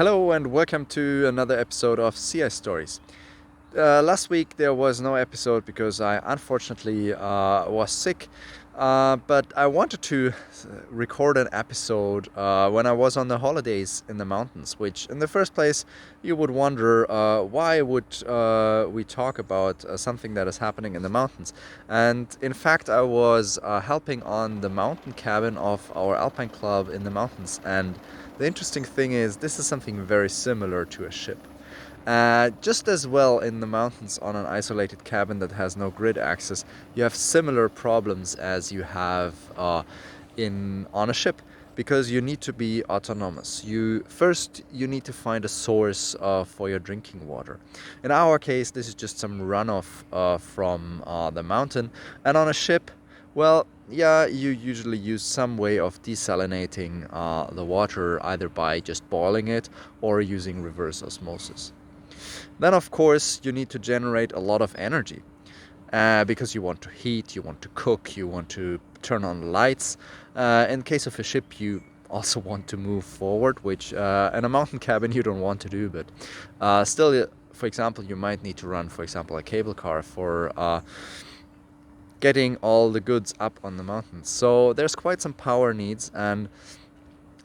Hello and welcome to another episode of SeaiceStories. Last week there was no episode because I unfortunately was sick, but I wanted to record an episode when I was on the holidays in the mountains, which in the first place you would wonder why would we talk about something that is happening in the mountains. And in fact I was helping on the mountain cabin of our Alpine club in the mountains, and the interesting thing is this is something very similar to a ship. Just as well in the mountains on an isolated cabin that has no grid access, you have similar problems as you have on a ship, because you need to be autonomous. You need to find a source for your drinking water. In our case, this is just some runoff from the mountain, and on a ship, well, yeah, you usually use some way of desalinating the water, either by just boiling it or using reverse osmosis. Then, of course, you need to generate a lot of energy because you want to heat, you want to cook, you want to turn on the lights. In case of a ship, you also want to move forward, which in a mountain cabin you don't want to do, but still, for example, you might need to run, for example, a cable car for getting all the goods up on the mountains. So there's quite some power needs, and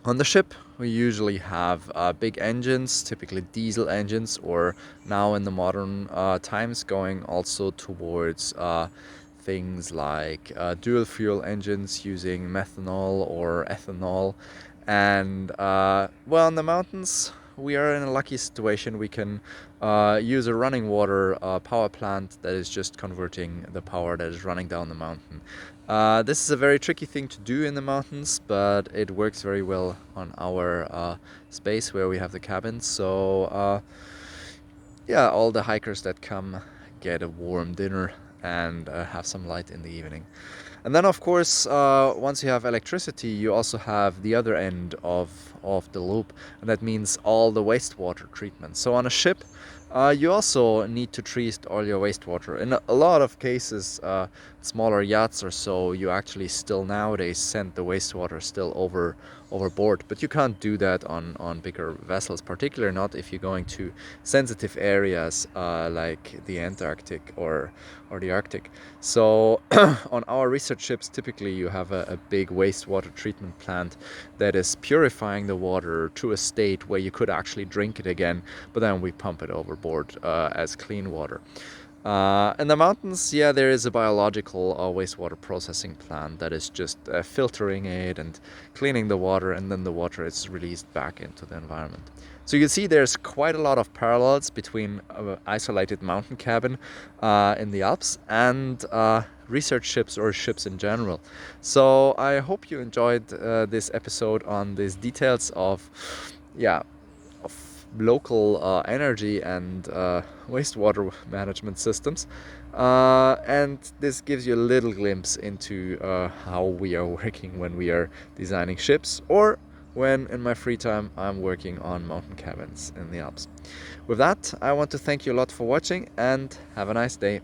on the ship we usually have big engines, typically diesel engines, or now in the modern times going also towards things like dual fuel engines using methanol or ethanol. And well, in the mountains we are in a lucky situation. We can use a running water power plant that is just converting the power that is running down the mountain. This is a very tricky thing to do in the mountains, but it works very well on our space where we have the cabins. So yeah, all the hikers that come get a warm dinner and have some light in the evening. And then, of course, once you have electricity, you also have the other end of the loop, and that means all the wastewater treatment. So on a ship, you also need to treat all your wastewater. In a lot of cases, smaller yachts or so, you actually still nowadays send the wastewater still overboard, but you can't do that on bigger vessels, particularly not if you're going to sensitive areas like the Antarctic or the Arctic. So on our research ships, typically you have a big wastewater treatment plant that is purifying the water to a state where you could actually drink it again, but then we pump it overboard as clean water. In the mountains, yeah, there is a biological wastewater processing plant that is just filtering it and cleaning the water, and then the water is released back into the environment. So you can see there's quite a lot of parallels between an isolated mountain cabin in the Alps and research ships or ships in general. So I hope you enjoyed this episode on these details of, yeah, local energy and wastewater management systems, and this gives you a little glimpse into how we are working when we are designing ships, or when in my free time I'm working on mountain cabins in the Alps. With that, I want to thank you a lot for watching and have a nice day.